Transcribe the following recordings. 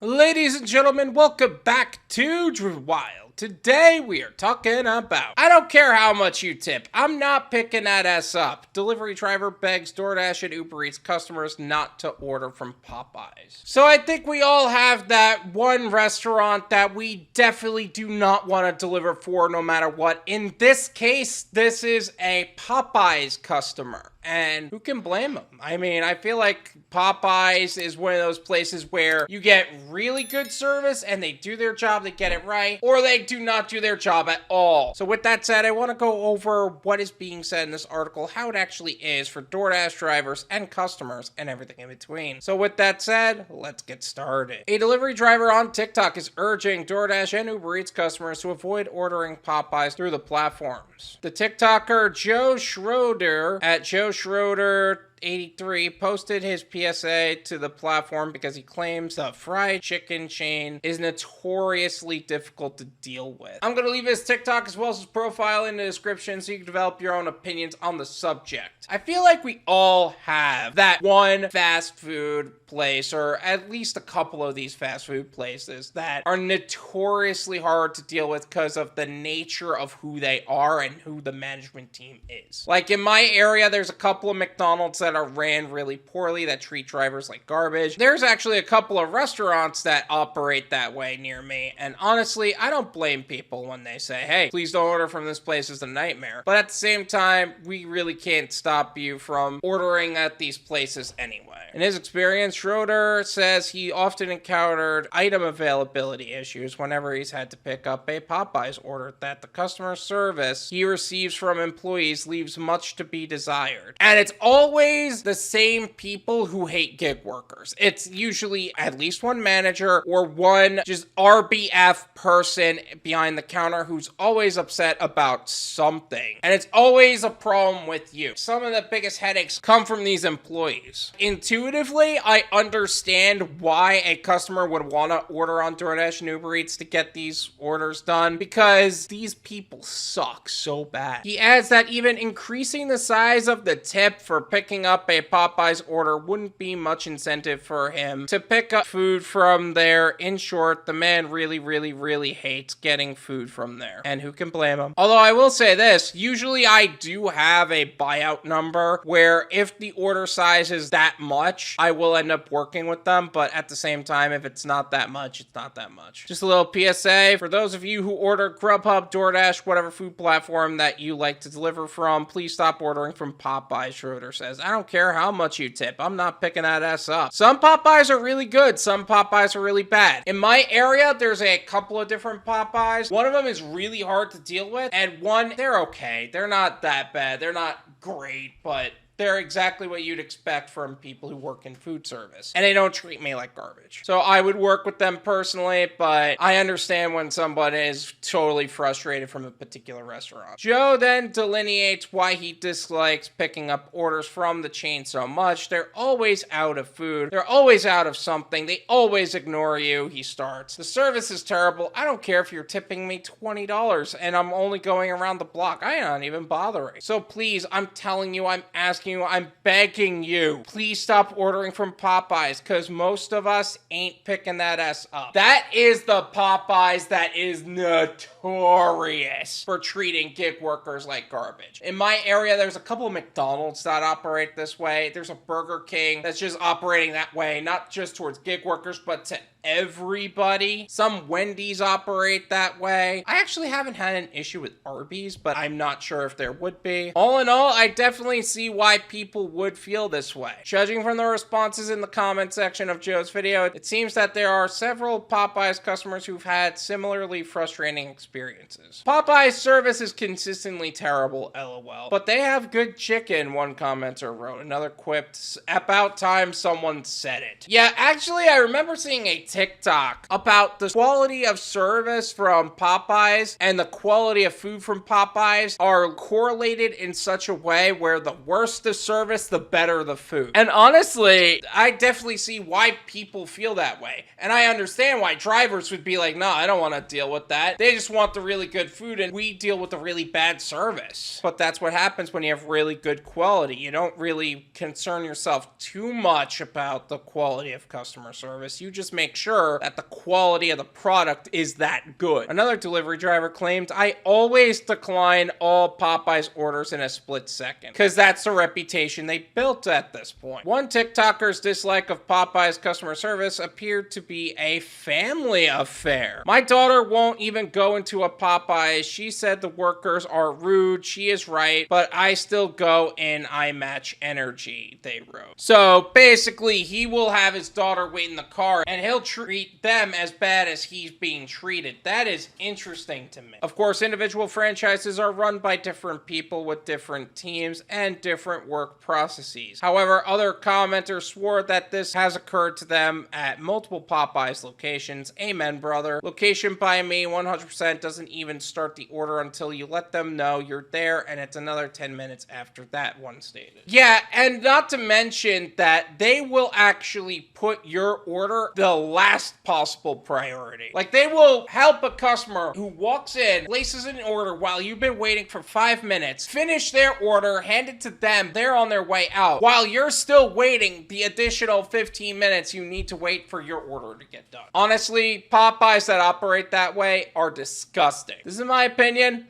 Ladies and gentlemen, welcome back to Drew Wild. Today we are talking about, I don't care how much you tip, I'm not picking that ass up. Delivery driver begs DoorDash and UberEats customers not to order from Popeyes. So I think we all have that one restaurant that we definitely do not want to deliver for no matter what. In this case, this is a Popeyes customer. And who can blame them? I mean, I feel like Popeyes is one of those places where you get really good service and they do their job, they get it right, or they do not do their job at all. So with that said, I want to go over what is being said in this article, how it actually is for DoorDash drivers and customers and everything in between. So with that said, let's get started. A delivery driver on TikTok is urging DoorDash and UberEats customers to avoid ordering Popeyes through the platforms. The TikToker Joe Schroeder at Joe Schroeder 83 posted his PSA to the platform because he claims the fried chicken chain is notoriously difficult to deal with. I'm going to leave his TikTok as well as his profile in the description so you can develop your own opinions on the subject. I feel like we all have that one fast food place, or at least a couple of these fast food places that are notoriously hard to deal with because of the nature of who they are and who the management team is. Like in my area, there's a couple of McDonald's that are ran really poorly, that treat drivers like garbage. There's actually a couple of restaurants that operate that way near me, and honestly, I don't blame people when they say, hey, please don't order from this place, it's a nightmare. But at the same time, we really can't stop you from ordering at these places anyway. In his experience, Schroeder says he often encountered item availability issues whenever he's had to pick up a Popeyes order, that the customer service he receives from employees leaves much to be desired. And it's always the same people who hate gig workers. It's usually at least one manager or one just RBF person behind the counter who's always upset about something. And it's always a problem with you. Some of the biggest headaches come from these employees. Intuitively, I understand why a customer would want to order on DoorDash and Uber Eats to get these orders done, because these people suck so bad. He adds that even increasing the size of the tip for picking up a Popeyes order wouldn't be much incentive for him to pick up food from there. In short, the man really hates getting food from there. And who can blame him? Although I will say this, usually I do have a buyout number where if the order size is that much, I will end up working with them. But at the same time, if it's not that much, it's not that much. Just a little PSA for those of you who order Grubhub, DoorDash, whatever food platform that you like to deliver from, please stop ordering from Popeyes, Schroeder says. I don't care how much you tip. I'm not picking that ass up. Some Popeyes are really good. Some Popeyes are really bad. In my area, there's a couple of different Popeyes. One of them is really hard to deal with, and one, they're okay. They're not that bad. They're not great, but they're exactly what you'd expect from people who work in food service. And they don't treat me like garbage. So I would work with them personally, but I understand when somebody is totally frustrated from a particular restaurant. Joe then delineates why he dislikes picking up orders from the chain so much. They're always out of food. They're always out of something. They always ignore you, he starts. The service is terrible. I don't care if you're tipping me $20 and I'm only going around the block. I am not even bothering. So please, I'm telling you, I'm asking you, I'm begging you, please stop ordering from Popeyes, because most of us ain't picking that ass up. That is the Popeyes that is notorious for treating gig workers like garbage. In my area, there's a couple of McDonald's that operate this way. There's a Burger King that's just operating that way, not just towards gig workers, but to everybody. Some Wendy's operate that way. I actually haven't had an issue with Arby's, but I'm not sure if there would be. All in all, I definitely see why people would feel this way. Judging from the responses in the comment section of Joe's video, it seems that there are several Popeyes customers who've had similarly frustrating experiences. Popeyes service is consistently terrible, lol. But they have good chicken, one commenter wrote. Another quipped, about time someone said it. Yeah, actually, I remember seeing a TikTok about the quality of service from Popeyes and the quality of food from Popeyes are correlated in such a way where the worse the the service, the better the food. And honestly, I definitely see why people feel that way. And I understand why drivers would be like, no, I don't want to deal with that. They just want the really good food and we deal with the really bad service. But that's what happens when you have really good quality. You don't really concern yourself too much about the quality of customer service. You just make sure that the quality of the product is that good. Another delivery driver claimed, I always decline all Popeyes orders in a split second, because that's the reputation they built at this point. One TikToker's dislike of Popeyes customer service appeared to be a family affair. My daughter won't even go into a Popeyes. She said the workers are rude. She is right, but I still go in. I match energy, they wrote. So basically, he will have his daughter wait in the car and he'll treat them as bad as he's being treated. That is interesting to me. Of course, individual franchises are run by different people with different teams and different work processes. However, other commenters swore that this has occurred to them at multiple Popeyes locations. Amen, brother. Location by me, 100% doesn't even start the order until you let them know you're there, and it's another 10 minutes after that, one stated. Yeah, and not to mention that they will actually put your order the last possible priority. Like, they will help a customer who walks in, places an order while you've been waiting for 5 minutes, finish their order, hand it to them, they're on their way out, while you're still waiting the additional 15 minutes you need to wait for your order to get done. Honestly, Popeyes that operate that way are disgusting. This is my opinion.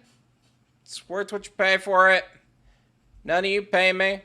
It's worth what you pay for it. None of you pay me.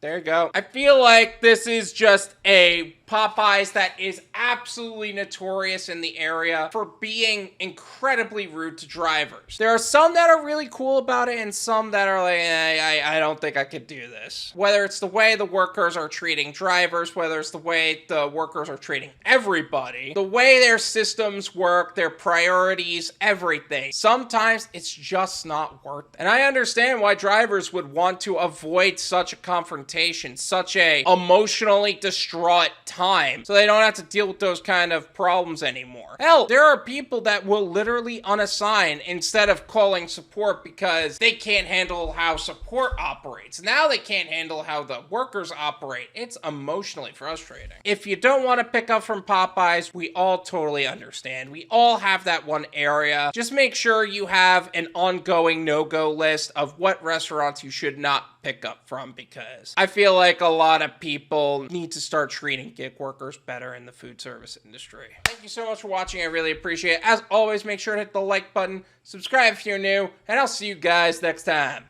There you go. I feel like this is just a Popeyes that is absolutely notorious in the area for being incredibly rude to drivers. There are some that are really cool about it and some that are like, I don't think I could do this. Whether it's the way the workers are treating drivers, whether it's the way the workers are treating everybody, the way their systems work, their priorities, everything. Sometimes it's just not worth it. And I understand why drivers would want to avoid such a confrontation, such a emotionally distraught time, so they don't have to deal with those kind of problems anymore. Hell, there are people that will literally unassign instead of calling support because they can't handle how support operates. Now they can't handle how the workers operate. It's emotionally frustrating. If you don't want to pick up from Popeyes, we all totally understand. We all have that one area. Just make sure you have an ongoing no-go list of what restaurants you should not pick up from, because I feel like a lot of people need to start treating gig workers better in the food service industry. Thank you so much for watching. I really appreciate it. As always, make sure to hit the like button, subscribe if you're new, and I'll see you guys next time.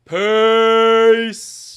Peace!